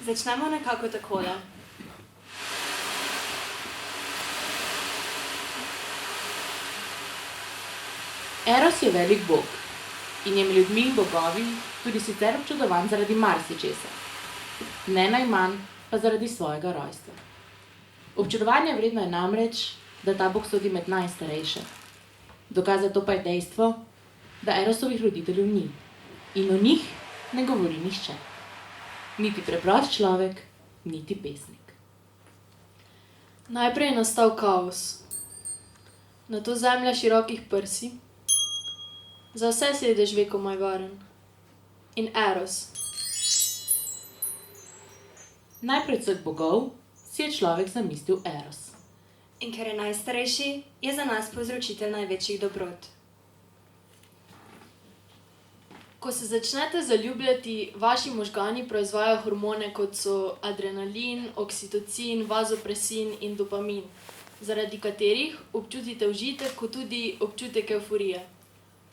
Začnemo nekako takole. Eros je velik bog in je med ljudmi in bogovi tudi sicer občudovan zaradi marsičesa, ne najmanj pa zaradi svojega rojstva. Občudovanja vredno je namreč, da ta bog sodi med najstarejše. Dokaz za to pa je dejstvo, da Erosovih roditeljev ni in o njih ne govori nihče. Niti preprost človek, niti pesnik. Najprej je nastal kaos, nato zemlja širokih prsi, za vse sedež vekomaj varen, in Eros. Najprej od vseh bogov si je človek zamislil Eros. In ker je najstarejši, je za nas povzročitelj največjih dobrot. Ko se začnete zaljubljati, vaši možgani proizvajajo hormone, kot so adrenalin, oksitocin, vazopresin in dopamin, zaradi katerih občutite užitek, kot tudi občutek evforije.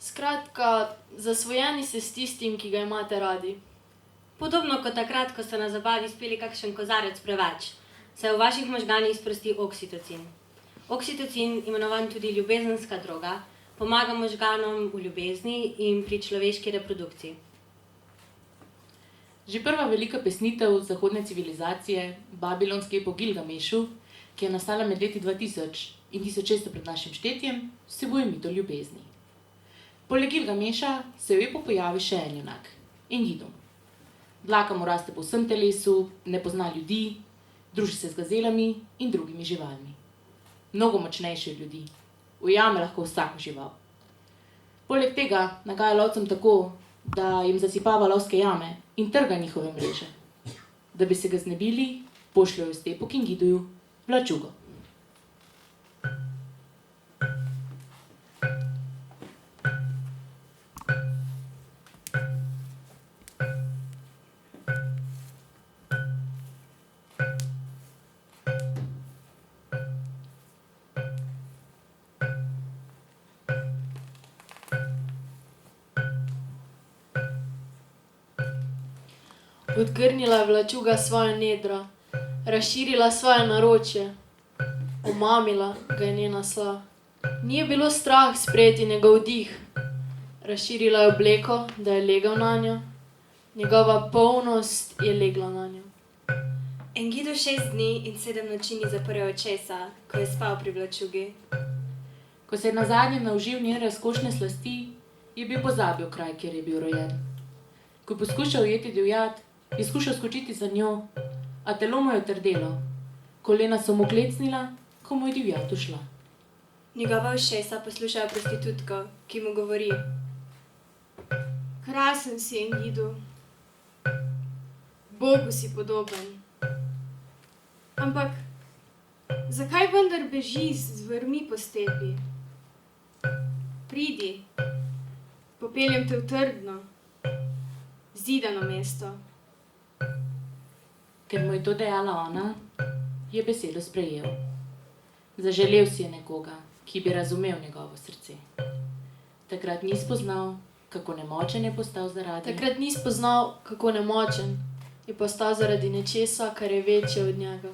Skratka, zasvojeni ste s tistim, ki ga imate radi. Podobno kot takrat, ko ste na zabavi spili kakšen kozarec preveč, se v vaših možganih sprosti oksitocin. Oksitocin, imenovan tudi ljubezenska droga, pomaga možganom v ljubezni in pri človeški reprodukciji. Že prva velika pesnitev zahodne civilizacije, babilonski epos Gilgamešu, ki je nastala med leti 2000 in 1600 pred našim štetjem, vsebuje mit o ljubezni. Poleg Gilgameša se v epu pojavi še en junak, Enkidu. Dlaka mu raste po vsem telesu, ne pozna ljudi, druži se z gazelami in drugimi živalmi. Mnogo močnejši od ljudi, ujame lahko vsako žival. Poleg tega nagaja lovcem tako, da jim zasipava lovske jame in trga njihove mreže. Da bi se ga znebili, pošljajo v stepo k Enkiduju vlačugo. Odgrnila je vlačuga svoja nedra, razširila svoje naročje, omamila ga je njena sla. Ni je bilo strah sprejeti njegov dih, razširila je obleko, da je legel nanjo, njegova polnost je legla nanjo. Enkidu 6 dni in 7 noči ni zaprl očesa, ko je spal pri vlačugi. Ko se je nazadnje naužil njene razkošne slasti, je bil pozabil kraj, kjer je bil rojen. Ko je poskušal ujeti divjad, je skušal skočiti za njo, a telo mu je otrdelo. Kolena so mu klecnila, ko mu je divjad ušla. Njegova ušesa poslušajo prostitutko, ki mu govori: Krasen si, Enkidu. Bogu si podoben. Ampak, zakaj vendar bežiš z vrvmi po stepi? Pridi, popeljem te v trdno, zidano mesto. Ker mu je to dejala ona, je besedo sprejel. Zaželel si je nekoga, ki bi razumel njegovo srce. Takrat ni spoznal, kako nemočen je postal zaradi nečesa, kar je večje od njega.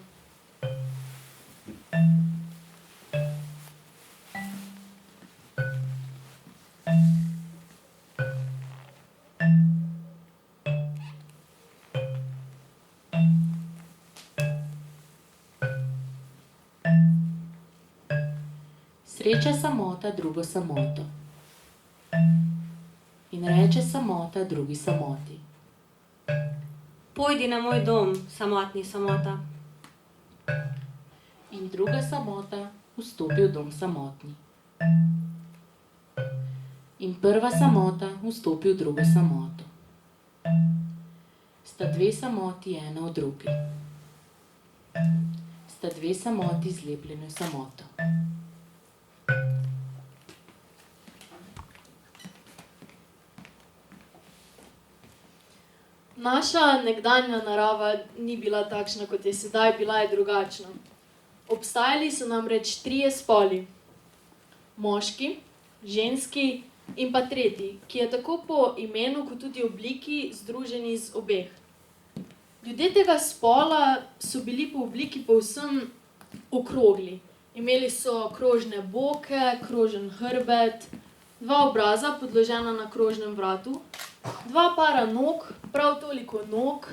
Sreča samota drugo samoto. In reče samota drugi samoti: Pojdi na moj dom, samotni samota. In druga samota vstopi v dom samotni. In prva samota vstopi v drugo samoto. Sta dve samoti ena v drugi. Sta dve samoti zlepljeni v samoto. Naša nekdanja narava ni bila takšna, kot je sedaj, bila je drugačna. Obstajali so namreč 3 spoli. Moški, ženski in pa tretji, ki je tako po imenu kot tudi obliki združen iz obeh. Ljudje tega spola so bili po obliki povsem okrogli. Imeli so krožne boke, krožen hrbet, dva obraza podložena na krožnem vratu, dva para nog, prav toliko nog,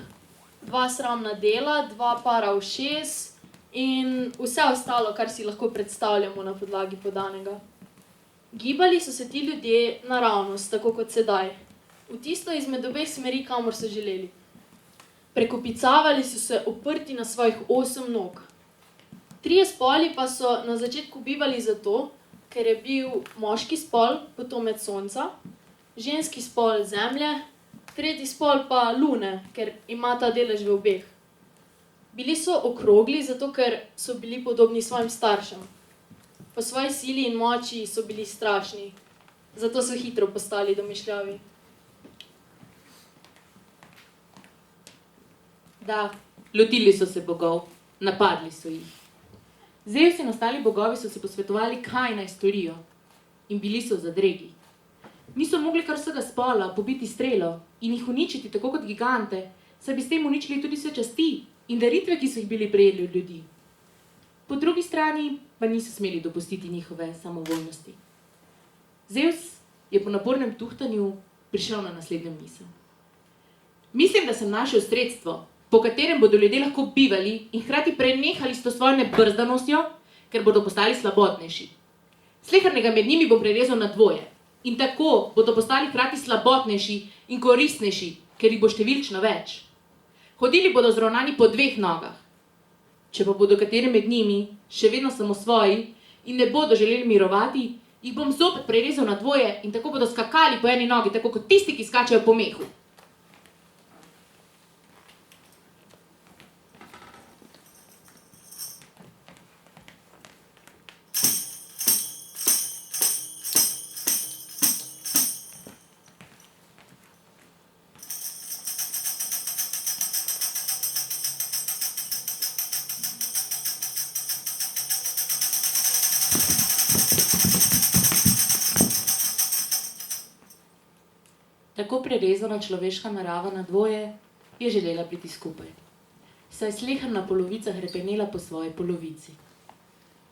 dva sramna dela, dva para ušes in vse ostalo, kar si lahko predstavljamo na podlagi podanega. Gibali so se ti ljudje naravnost, tako kot sedaj, v tisto izmed obeh smeri, kamor so želeli. Prekopicavali so se oprti na svojih 8 nog. 3 spoli pa so na začetku bivali zato, ker je bil moški spol potomec sonca, ženski spol zemlje, tretji spol pa lune, ker ima ta delež v obeh. Bili so okrogli zato, ker so bili podobni svojim staršem. Po svoji sili in moči so bili strašni, zato so hitro postali domišljavi. Da, lotili so se bogov, napadli so jih. Zeus in ostali bogovi so se posvetovali, kaj naj storijo, in bili so v zadregi. Niso mogli kar vsega spola pobiti strelo in jih uničiti tako kot gigante, saj bi s tem uničili tudi vse časti in daritve, ki so jih bili prejeli od ljudi. Po drugi strani pa niso smeli dopustiti njihove samovoljnosti. Zeus je po napornem tuhtanju prišel na naslednjo misel. Mislim, da sem našel sredstvo, po katerem bodo ljudje lahko bivali in hkrati prenehali s to svojo nebrzdanostjo, ker bodo postali slabotnejši. Slehernega med njimi bom prerezal na dvoje in tako bodo postali hkrati slabotnejši in koristnejši, ker jih bo številčno več. Hodili bodo zravnani po 2 nogah. Če pa bodo kateri med njimi še vedno samosvoji in ne bodo želeli mirovati, jih bom zopet prerezal na dvoje in tako bodo skakali po eni nogi, tako kot tisti, ki skačejo po mehu. Tako prerezana človeška narava na dvoje je želela biti skupaj. Saj je sleherna polovica hrepenela po svoji polovici.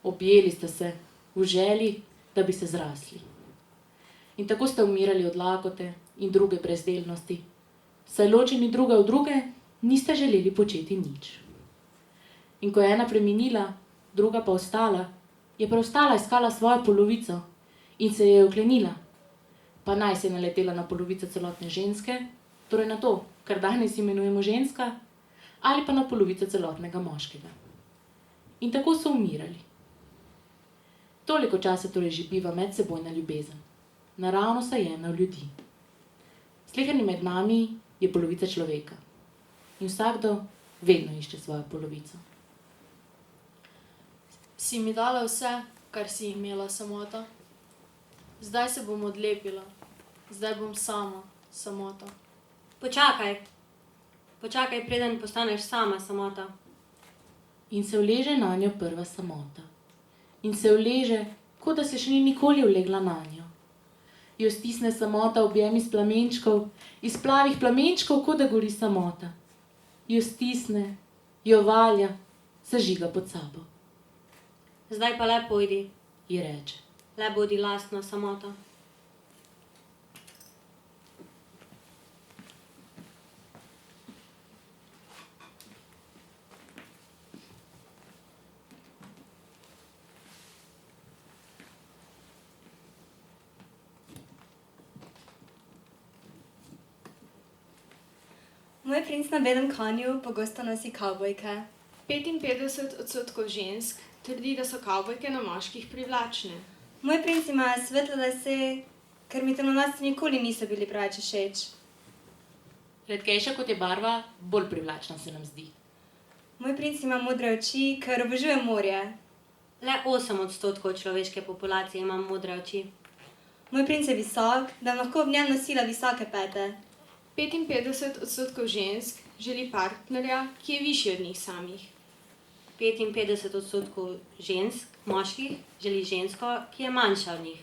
Objeli sta se v želji, da bi se zrasli. In tako sta umirali od lakote in druge brezdelnosti. Saj ločeni druga od druge nista želeli početi nič. In ko je ena preminila, druga pa ostala, je preostala iskala svojo polovico in se je oklenila. Pa naj se je naletela na polovico celotne ženske, torej na to, kar danes imenujemo ženska, ali pa na polovico celotnega moškega. In tako so umirali. Toliko časa torej že biva medsebojna ljubezen, naravno sajena v ljudi. Sleherni med nami je polovica človeka in vsakdo vedno išče svojo polovico. Si mi dala vse, kar si imela, samota. Zdaj se bom odlepila. Zdaj bom sama, samota. Počakaj. Počakaj, preden postaneš sama samota. In se uleže nanjo prva samota. In se uleže, kot da se še ni nikoli ulegla nanjo. Jo stisne samota objem iz plamenčkov, iz plavih plamenčkov, kot da gori samota. Jo stisne, jo valja, zažiga pod sabo. Zdaj pa le pojdi. Ji reče. Le bodi lastna samota. Moj princ na belem konju pogosto nosi kavbojke. 55% žensk trdi, da so kavbojke na moških privlačne. Moj princ ima svetle lase, ker mi temnolasci nikoli niso bili preveč všeč. Redkejša kot je barva, bolj privlačna se nam zdi. Moj princ ima modre oči, ker obožuje morje. Le 8% človeške populacije ima modre oči. Moj princ je visok, da bom lahko ob njem nosila visoke pete. 55% žensk želi partnerja, ki je višji od njih samih. 55% žensk, moških, želi žensko, ki je manjša od njih.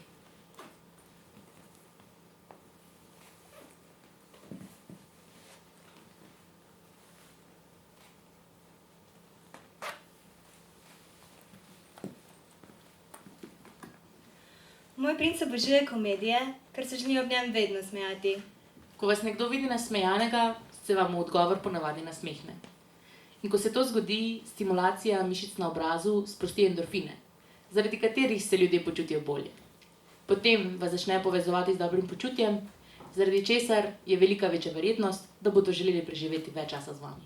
Moj princ obožuje komedije, ker se želi ob njem vedno smejati. Ko vas nekdo vidi nasmejanega, se vam v odgovor ponavadi nasmehne. In ko se to zgodi, stimulacija mišic na obrazu sprosti endorfine, zaradi katerih se ljudje počutijo bolje. Potem vas začne povezovati z dobrim počutjem, zaradi česar je velika večja verjetnost, da bodo želeli preživeti več časa z vami.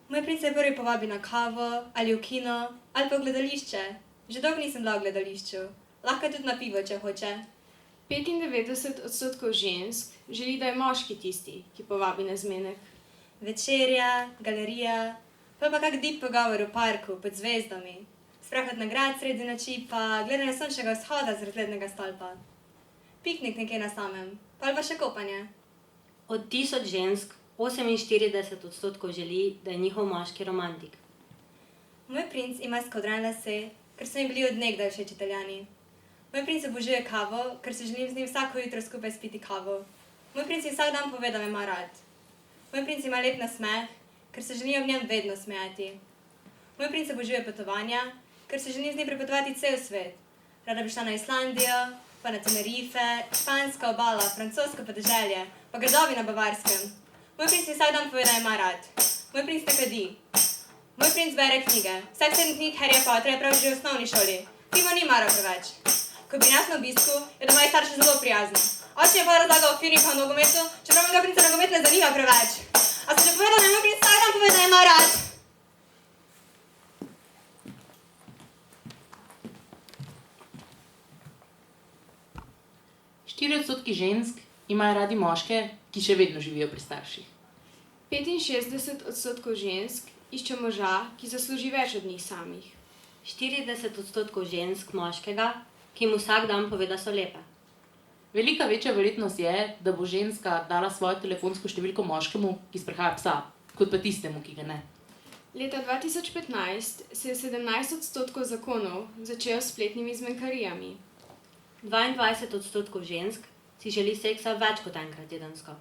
Moj princ se prvi povabi na kavo, ali v kino, ali pa v gledališče. Že dolgo nisem bila v gledališču. Lahko tudi na pivo, če hoče. 95% žensk želi, da je moški tisti, ki povabi na zmenek. Večerja, galerija, pa kak deep pogovor v parku pod zvezdami. Sprehod na grad sredi noči, pa gledanje sončnega vzhoda z razglednega stolpa. Piknik nekje na samem, pa ali pa še kopanje. Od 1000 žensk 48% želi, da je njihov moški romantik. Moj princ ima skodrane lase, ker so mi bili od nekdaj všeč Italijani. Moj princ obožuje kavo, ker se želim z njim vsako jutro skupaj spiti kavo. Moj princ mi vsak dan pove, da me ima rad. Moj princ ima lep nasmeh, ker se želim ob njem vedno smejati. Moj princ obožuje potovanja, ker se želim z njim prepotovati cel svet. Rada bi šla na Islandijo, pa na Tenerife, španska obala, francosko podeželje, pa gradovi na Bavarskem. Moj princ mi vsak dan pove, da me ima rad. Moj princ ne kadi. Moj princ bere knjige. Vsak 7 knjig Harryja Pottera je prav že v osnovni šoli. Pivo ni maro preveč. Ko bi nas na obisku, je do moji starši zelo prijazni. Oče je pa razlagal o filmih pa o nogometu, čeprav mojega princa nogomet ne zanima preveč. A sem že povedal, da je moj princ vsak dan pove, da me ima rad. Štiri odstotki žensk imajo radi moške, ki še vedno živijo pri starših. 65% žensk išče moža, ki zasluži več od njih samih. 40% žensk moškega, ki mu vsak dan pove, da so lepe. Velika večja verjetnost je, da bo ženska dala svojo telefonsko številko moškemu, ki sprehaja psa, kot pa tistemu, ki ga ne. Leta 2015 se je 17% zakonov začelo s spletnimi zmenkarijami. 22% žensk si želi seksa več kot enkrat tedensko.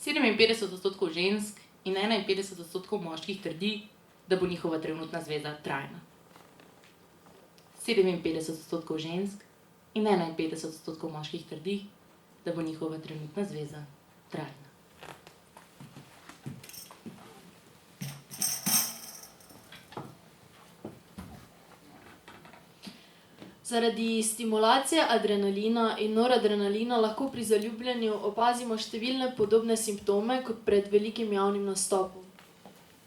57% žensk in 51% moških trdi, da bo njihova trenutna zveza trajna. 57% žensk in 51% moških trdi, da bo njihova trenutna zveza trajna. Zaradi stimulacije adrenalina in noradrenalina lahko pri zaljubljanju opazimo številne podobne simptome kot pred velikim javnim nastopom.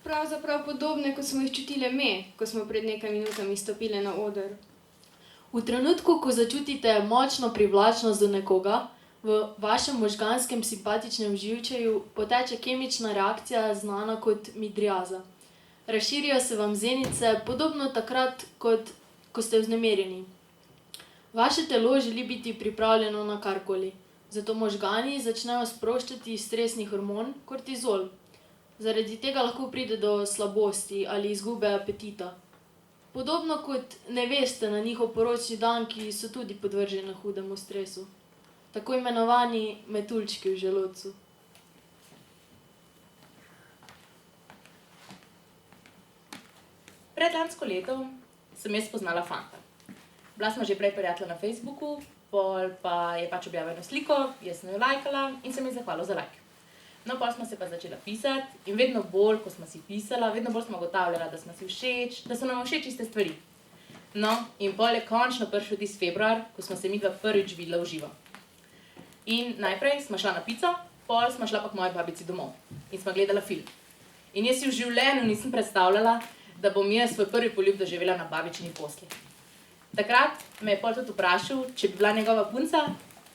Pravzaprav podobne, kot smo jih čutile me, ko smo pred nekaj minutami stopile na oder. V trenutku, ko začutite močno privlačnost do nekoga, v vašem možganskem simpatičnem živčeju poteče kemična reakcija znana kot midriaza. Razširijo se vam zenice, podobno takrat, kot ko ste vznemirjeni. Vaše telo želi biti pripravljeno na karkoli, zato možgani začnejo sproščati stresni hormon kortizol. Zaradi tega lahko pride do slabosti ali izgube apetita. Podobno kot neveste na njihov poročni dan, ki so tudi podvržene hudemu stresu. Tako imenovani metuljčki v želodcu. Predlansko leto sem jaz spoznala fanta. Bila smo že prej prijatelja na Facebooku, pol pa je pač objavil eno sliko, jaz sem jo lajkala in sem ji zahvalila za lajk. No, pol smo se pa začela pisati in vedno bolj, ko smo si pisala, vedno bolj smo ugotavljala, da smo si všeč, da so nam všeč iste stvari. No, in pol je končno prišel tisti februar, ko smo se midva prvič videla v živo. In najprej smo šla na pico, pol smo šla pa k moji babici domov in smo gledala film. In jaz si v življenju nisem predstavljala, da bom jaz svoj prvi poljub doživela na babičini posli. Takrat me je pol tudi vprašal, če bi bila njegova punca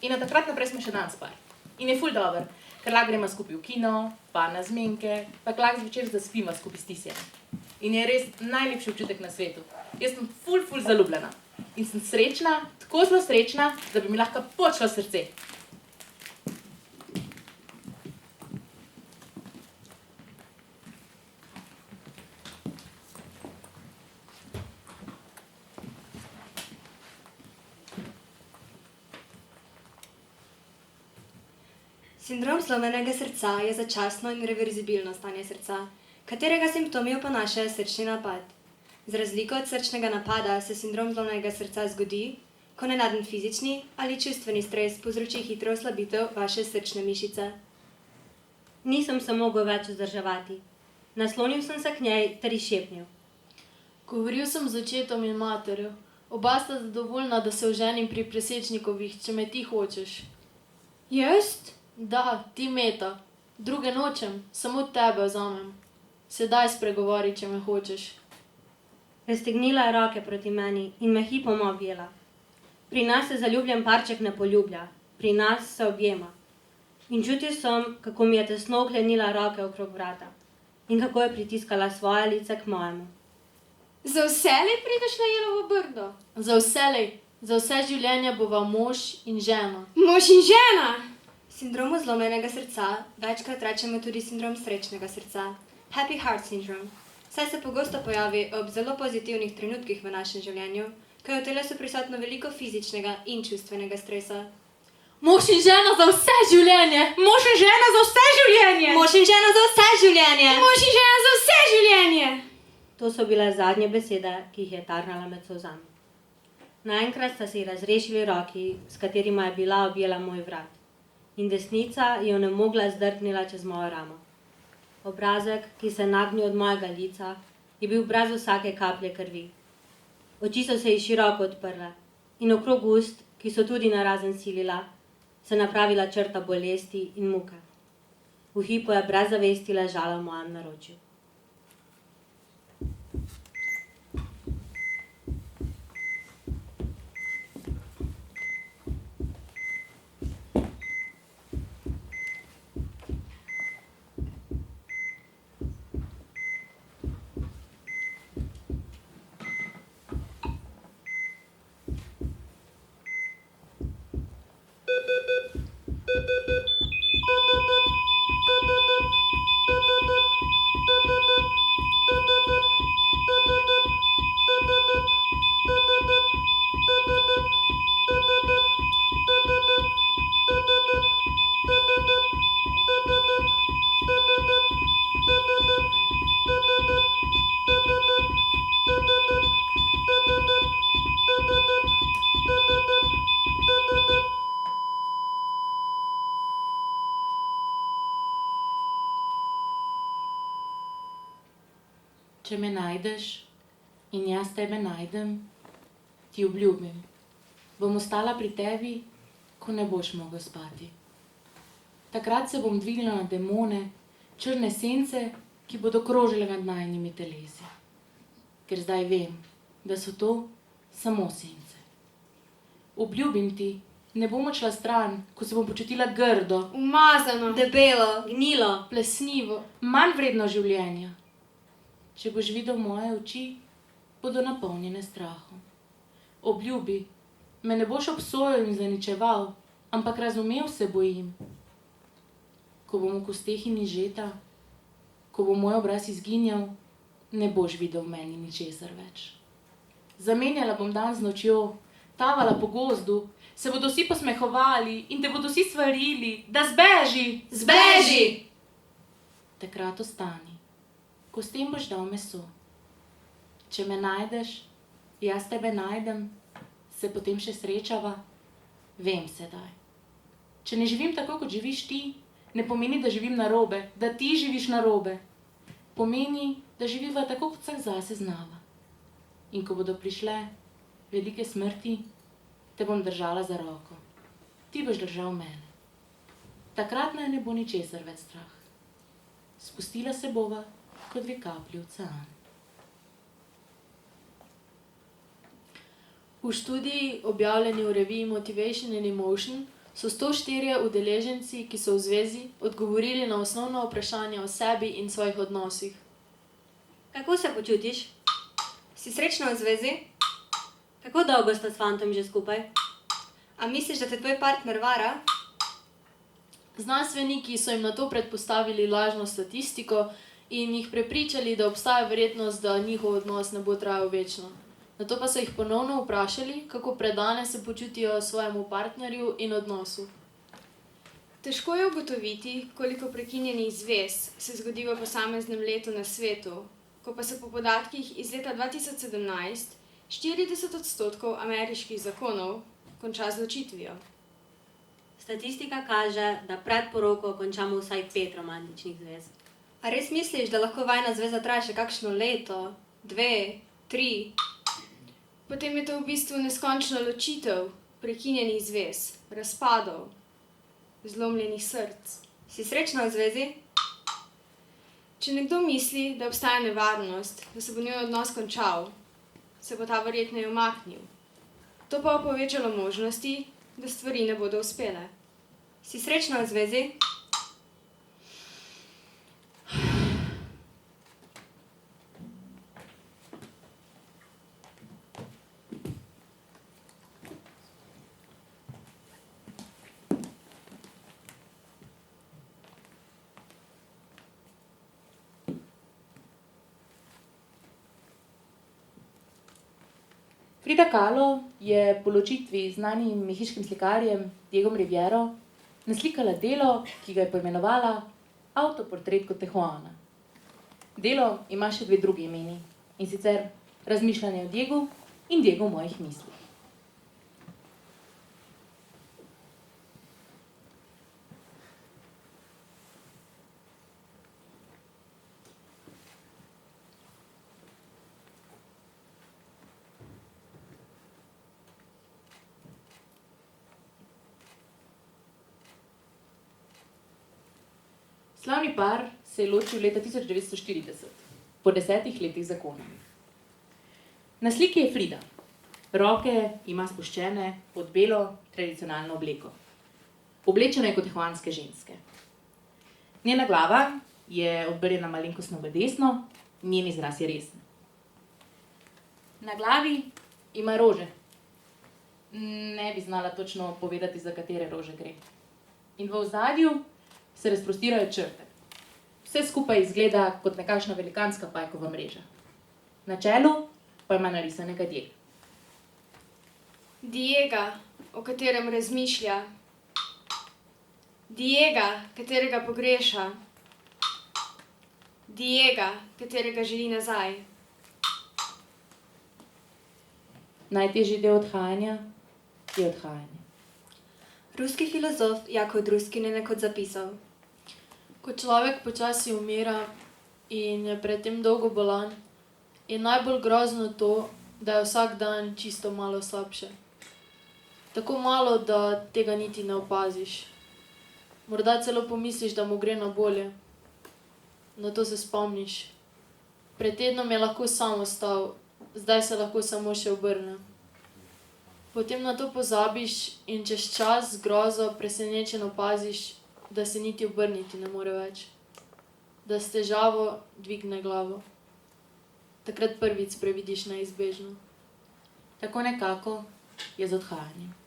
in od takrat naprej smo še danes par. In je ful dober, ker lahko gremo skupaj v kino, pa na zmenke, pa lahko zvečer zaspimo skupaj s tisjem. In je res najlepši občutek na svetu. Jaz sem ful zaljubljena in sem srečna, tako zelo srečna, da bi mi lahko počelo srce. Sindrom zlomljenega srca je začasno in reverzibilno stanje srca, katerega simptomi oponašajo srčni napad. Z razliko od srčnega napada se sindrom zlomljenega srca zgodi, ko nenaden fizični ali čustveni stres povzroči hitro oslabitev vaše srčne mišice. Nisem se mogel več vzdrževati. Naslonil sem se k njej ter ji šepnil. Govoril sem z očetom in materjo. Oba sta zadovoljna, da se oženim pri Presečnikovih, če me ti hočeš. Jaz? Da, ti Meta. Druge nočem, samo tebe vzamem. Sedaj spregovori, če me hočeš. Raztegnila je roke proti meni in me hipoma objela. Pri nas se zaljubljen parček ne poljublja, pri nas se objema. In čutil sem, kako mi je tesno oklenila roke okrog vrata in kako je pritiskala svoje lice k mojemu. Za vselej prideš na Jelovo Brdo? Za vselej, za vse življenje bova mož in žena. Mož in žena? Sindromu zlomljenega srca večkrat rečemo tudi sindrom srečnega srca, happy heart syndrome. Saj se pogosto pojavi ob zelo pozitivnih trenutkih v našem življenju, ko je v telesu prisotno veliko fizičnega in čustvenega stresa. Mož in žena za vse življenje! Mož in žena za vse življenje! Mož in žena za vse življenje! Mož in žena za vse življenje! To so bile zadnje besede, ki jih je tarnala med solzami. Naenkrat sta se ji razrešili roki, s katerima je bila objela moj vrat, in desnica je onemogla zdrknila čez mojo ramo. Obrazek, ki se je nagnil od mojega lica, je bil brez vsake kaplje krvi. Oči so se ji široko odprle in okrog ust, ki so tudi narazen silila, se napravila črta bolesti in muke. V hipu je brez zavesti ležala v mojem naročju. Če me najdeš in jaz tebe najdem, ti obljubim, bom ostala pri tebi, ko ne boš mogel spati. Takrat se bom dvignila na demone, črne sence, ki bodo krožile nad najinimi telesi. Ker zdaj vem, da so to samo sence. Obljubim ti, ne bom odšla stran, ko se bom počutila grdo, Umazano. Debelo, Gnilo, Plesnivo. manj vredno življenja. Če boš videl moje oči, bodo napolnjene strahom. Obljubi, me ne boš obsojal in zaničeval, ampak razumel se bojim. Ko bom v kosteh in izžeta, ko bo moj obraz izginjal, ne boš videl v meni ničesar več. Zamenjala bom dan z nočjo, tavala po gozdu, se bodo vsi posmehovali in te bodo vsi svarili, da zbeži! zbeži! Takrat ostani. Ko s tem boš dal meso. Če me najdeš, jaz tebe najdem, se potem še srečava, vem sedaj. Če ne živim tako, kot živiš ti, ne pomeni, da živim narobe, da ti živiš narobe. Pomeni, da živiva tako, kot vsak zase znava. In ko bodo prišle velike smrti, te bom držala za roko. Ti boš držal mene. Takrat naj ne bo ničesar več strah. Spustila se bova kot dve kaplji v ocean. V študiji, objavljeni v reviji Motivation and Emotion, so 104 udeleženci, ki so v zvezi, odgovorili na osnovna vprašanja o sebi in svojih odnosih. kako se počutiš? Si srečna v zvezi? Kako dolgo sta s fantom že skupaj? A misliš, da te tvoj partner vara? Znanstveniki so jim na to predpostavili lažno statistiko in jih prepričali, da obstaja verjetnost, da njihov odnos ne bo trajal večno. Nato pa so jih ponovno vprašali, kako predane se počutijo svojemu partnerju in odnosu. Težko je ugotoviti, koliko prekinjenih zvez se zgodi v posameznem letu na svetu, ko pa se po podatkih iz leta 2017 40% ameriških zakonov konča z ločitvijo. Statistika kaže, da pred poroko končamo vsaj 5 romantičnih zvez. A res misliš, da lahko vajna zveza traja še kakšno leto, 2, 3? Potem je to v bistvu neskončna ločitev, prekinjenih zvez, razpadov, zlomljenih src. Si srečna v zvezi? Če nekdo misli, da obstaja nevarnost, da se bo njun odnos končal, se bo ta verjetneje umaknil. To pa bo povečalo možnosti, da stvari ne bodo uspele. Si srečna v zvezi? Frida Kahlo je po ločitvi z znanim mehiškim slikarjem Diegom Riviero naslikala delo, ki ga je poimenovala Avtoportret kot Tehuana. Delo ima še 2 drugi imeni, in sicer Razmišljanje o Diegu in Diegu v mojih mislih. Slavni par se je ločil leta 1940, po 10 letih zakona. Na sliki je Frida. Roke ima spuščene pod belo tradicionalno obleko. Oblečena je kot tehuanske ženske. Njena glava je obrnjena malenkostno v desno, njen izraz je resen. Na glavi ima rože. Ne bi znala točno povedati, za katere rože gre. In v ozadju se razprostirajo črte. Vse skupaj izgleda kot nekakšna velikanska pajkova mreža. Na čelu pa ima narisanega Diega. Diega, o katerem razmišlja. Diega, katerega pogreša. Diega, katerega želi nazaj. Najtežji del odhajanja je odhajanje. Ruski filozof Jakov Druskine je nekoč zapisal: Ko človek počasi umira in je predtem dolgo bolan, je najbolj grozno to, da je vsak dan čisto malo slabše. Tako malo, da tega niti ne opaziš. Morda celo pomisliš, da mu gre na bolje. Nato se spomniš. Pred tednom je lahko sam ostal, zdaj se lahko samo še obrne. Potem na to pozabiš in čez čas z grozo presenečen opaziš, da se niti obrniti ne more več. Da s težavo dvigne glavo. Takrat prvič previdiš neizbežno. Tako nekako je z odhajanjem.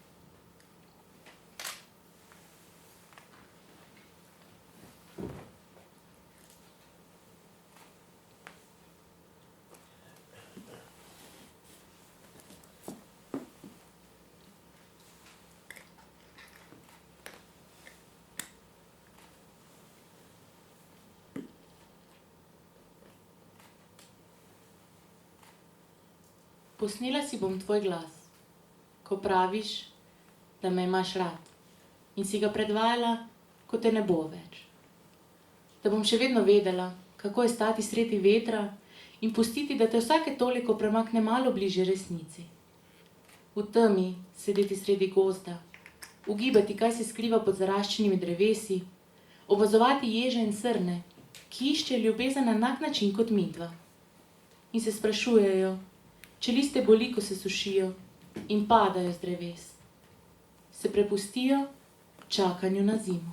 Posnela si bom tvoj glas, ko praviš, da me imaš rad, in si ga predvajala, ko te ne bo več. Da bom še vedno vedela, kako je stati sredi vetra in pustiti, da te vsake toliko premakne malo bližje resnici. V temi sedeti sredi gozda, ugibati, kaj se skriva pod zaraščenimi drevesi, opazovati ježe in srne, ki išče ljubezen na enak način kot midva. In se sprašujejo, če liste boli, ko se sušijo in padajo z dreves. Se prepustijo čakanju na zimo.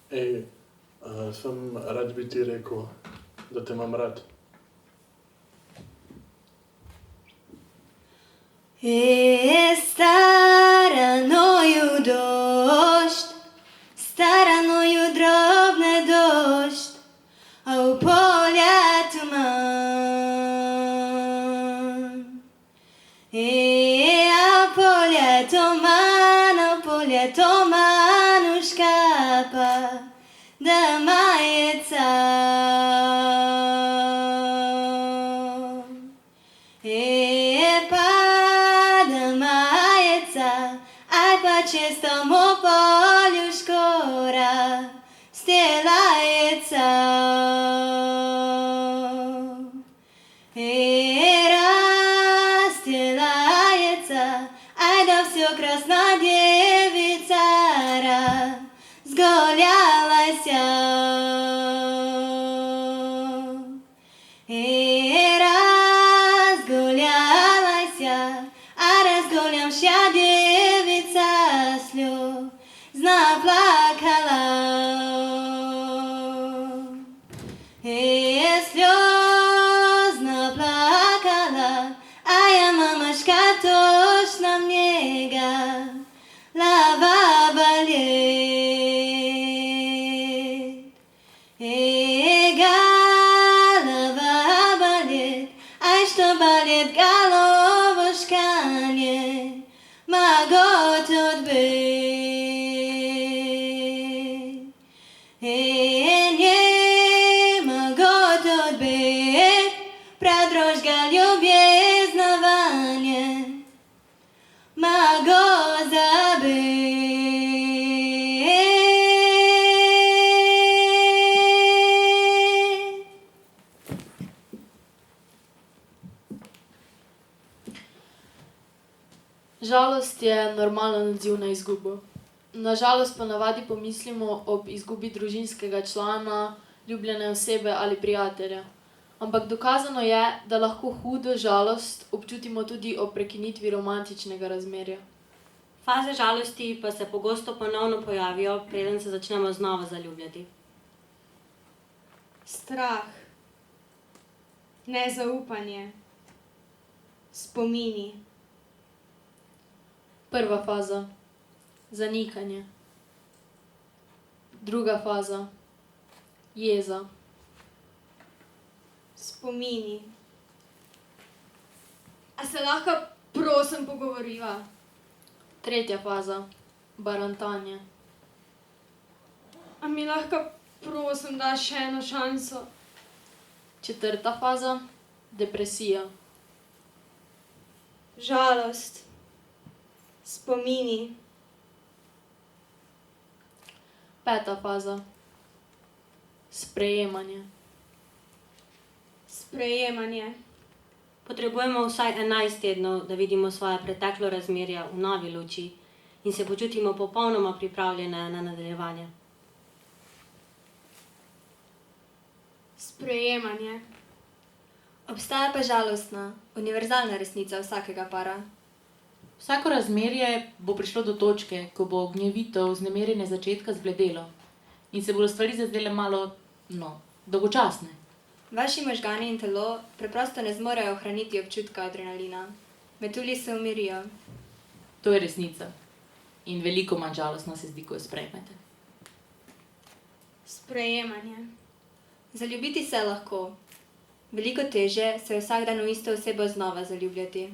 Ej, sem rad bi ti rekel, da te imam rad. Staranoju došt, staranoju drobne došt, a v polja tuman. A v polja tuman, a v polja tuman uškapa, da majica. Pada majica, aj pa čestom v polju škora, stelajica. Stelajica, aj da vse krasna djevicara, zgoljala se. Razgoljala se, a razgoljamša djevica sljo plakala. Sljo plakala, a ja mamaška tošna njega lava baljet. Lava baljet, aj što baljet galovo škanje, ma gotot bet. Njema gotot bet, pradrožga ljubeznovanje, ma go zabet. Žalost je normalen odziv na izgubo. Na žalost ponavadi pomislimo ob izgubi družinskega člana, ljubljene osebe ali prijatelja. Ampak dokazano je, da lahko hudo žalost občutimo tudi ob prekinitvi romantičnega razmerja. Faze žalosti pa se pogosto ponovno pojavijo, preden se začnemo znova zaljubljati. Strah, nezaupanje, spomini. Prva faza. Zanikanje. Druga faza. Jeza. Spomini. A se lahko prosim pogovoriva? Tretja faza. Barantanje. A mi lahko prosim daš še eno šanso? Četrta faza. Depresija. Žalost. Spomini. Peta faza. Sprejemanje. Sprejemanje. Potrebujemo vsaj 11 tednov, da vidimo svoje preteklo razmerje v novi luči in se počutimo popolnoma pripravljene na nadaljevanje. Sprejemanje. Obstaja pa žalostna, univerzalna resnica vsakega para. Vsako razmerje bo prišlo do točke, ko bo gnjevitev vznemirjenja začetka zbledelo in se bodo stvari zazdele malo, dolgočasne. Vaši možgani in telo preprosto ne zmorejo ohraniti občutka adrenalina. Metulji se umirijo. To je resnica. In veliko manj žalostno se zdi, ko jo sprejmete. Sprejemanje. Zaljubiti se je lahko. Veliko teže se je vsak dan v isto osebo znova zaljubljati.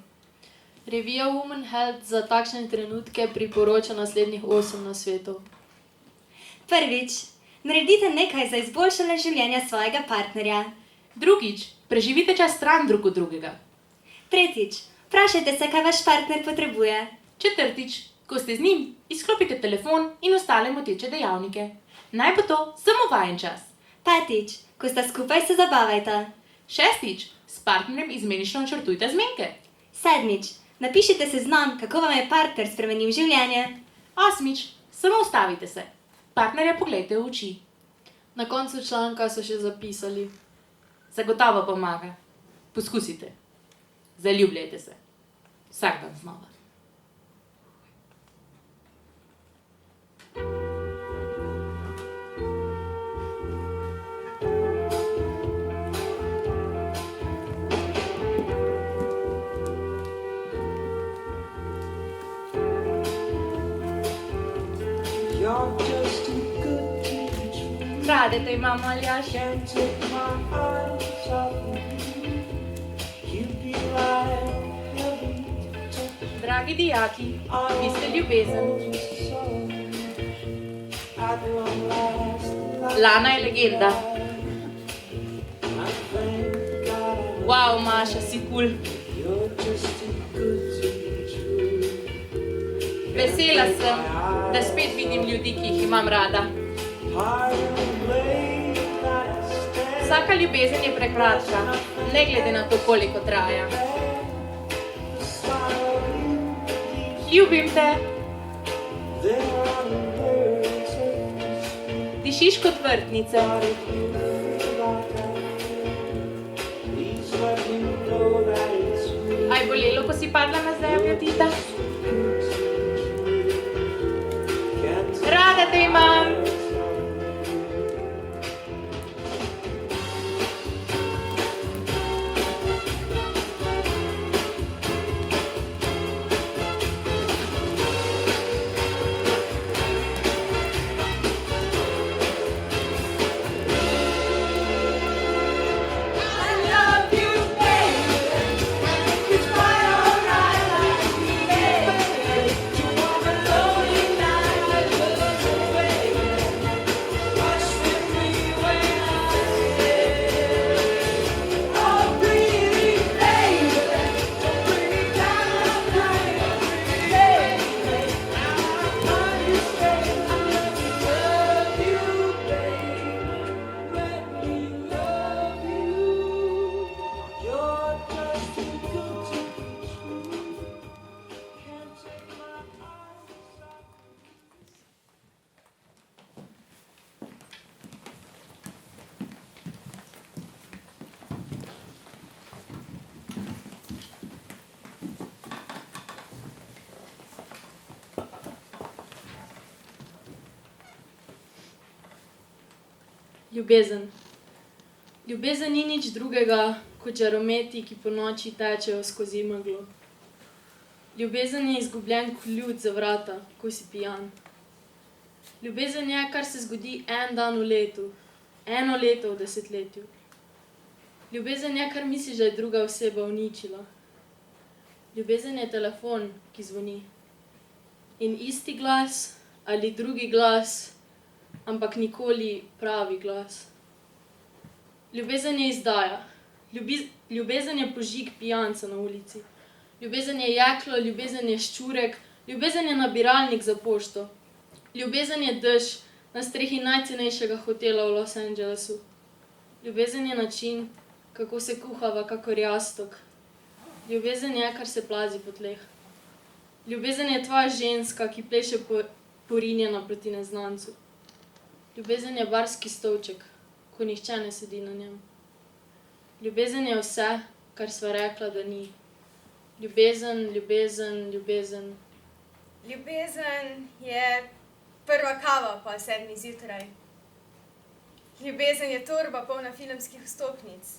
Revija Woman Health za takšne trenutke priporoča naslednjih 8 nasvetov. Prvič, naredite nekaj za izboljšanje življenja svojega partnerja. Drugič, preživite čas stran drug od drugega. Tretjič, vprašajte se, kaj vaš partner potrebuje. Četrtič, ko ste z njim, izklopite telefon in ostale moteče dejavnike. Naj bo to samo vajen čas. Petič, ko sta skupaj, se zabavajta. Šestič, s partnerjem izmenično načrtujte zmenke. Sedmič, napišite seznam, kako vam je partner spremenil življenje. Osmič, samo ustavite se. Partnerja poglejte v oči. Na koncu članka so še zapisali: Zagotovo pomaga. Poskusite. Zaljubljajte se. Vsak dan znova. You're just too good to be true. Rade te imamo, Aljaž. Can't take my eyes off of you. You'd be like heaven to touch. Dragi dijaki, vi ste ljubezen. At long last, Lana je legenda. Wow, Maša, si kul. Vesela sem, da spet vidim ljudi, ki jih imam rada. Vsaka ljubezen je prekratka, ne glede na to, koliko traja. Ljubim te. Dišiš kot vrtnica. Aj bolelo, ko si padla na zemljo, Tita? Rada te imam. Ljubezen. Ljubezen ni nič drugega kot žarometi, ki ponoči tečejo skozi meglo. Ljubezen je izgubljen ključ za vrata, ko si pijan. Ljubezen je, kar se zgodi en dan v letu, eno leto v desetletju. Ljubezen je, kar misliš, da je druga oseba uničila. Ljubezen je telefon, ki zvoni. In isti glas ali drugi glas, ampak nikoli pravi glas. Ljubezen je izdaja. Ljubezen je požig pijanca na ulici. Ljubezen je jeklo, ljubezen je ščurek, ljubezen je nabiralnik za pošto. Ljubezen je dež na strehi najcenejšega hotela v Los Angelesu. Ljubezen je način, kako se kuhava kakor jastok. Ljubezen je, kar se plazi po tleh. Ljubezen je tvoja ženska, ki pleše porinjena proti neznancu. Ljubezen je barski stolček, ko nihče ne sedi na njem. Ljubezen je vse, kar sva rekla, da ni. Ljubezen, ljubezen, ljubezen. Ljubezen je prva kava po 7 zjutraj. Ljubezen je torba polna filmskih vstopnic.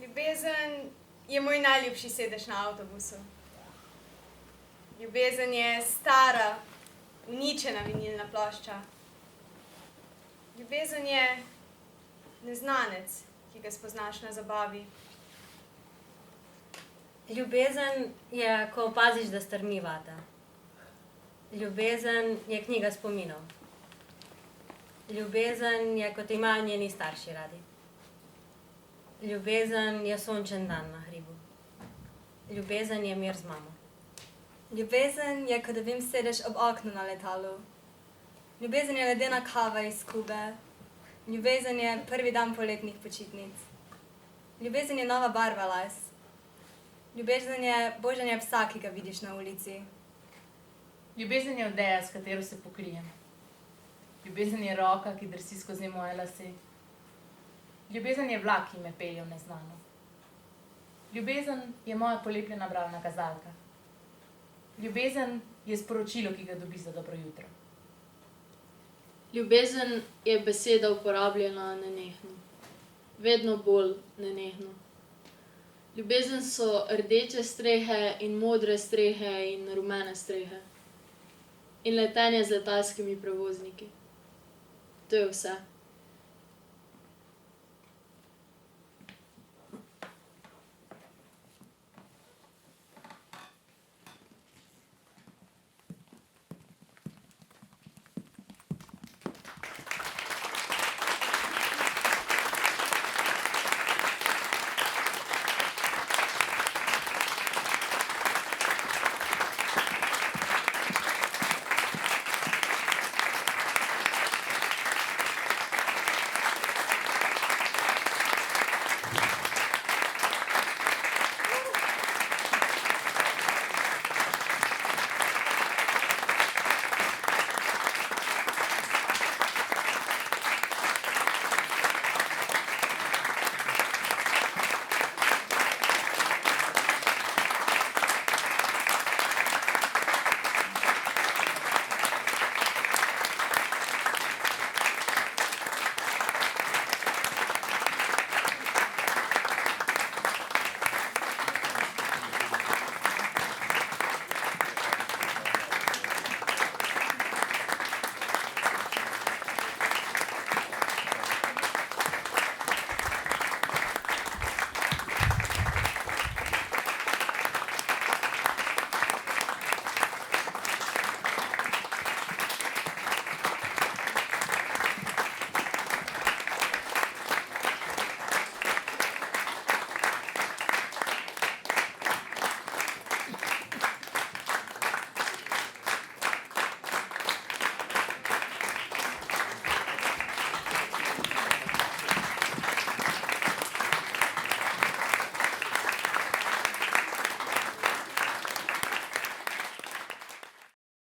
Ljubezen je moj najljubši sedež na avtobusu. Ljubezen je stara, uničena vinilna plošča. Ljubezen je neznanec, ki ga spoznaš na zabavi. Ljubezen je, ko opaziš, da strmi vata. Ljubezen je knjiga spominov. Ljubezen je, ko te imajo njeni starši radi. Ljubezen je sončen dan na hribu. Ljubezen je mir z mamo. Ljubezen je, ko dobim sedež ob oknu na letalu. Ljubezen je ledena kava iz Kube. Ljubezen je prvi dan poletnih počitnic. Ljubezen je nova barva las. Ljubezen je božanje psa, ki ga vidiš na ulici. Ljubezen je odeja, s katero se pokrijem. Ljubezen je roka, ki drsi skozi moje lase. Ljubezen je vlak, ki me pelje v neznano. Ljubezen je moja polepljena bralna kazalka. Ljubezen je sporočilo, ki ga dobi za dobro jutro. Ljubezen je beseda uporabljena nenehno. Vedno bolj nenehno. Ljubezen so rdeče strehe in modre strehe in rumene strehe. In letenje z letalskimi prevozniki. To je vse.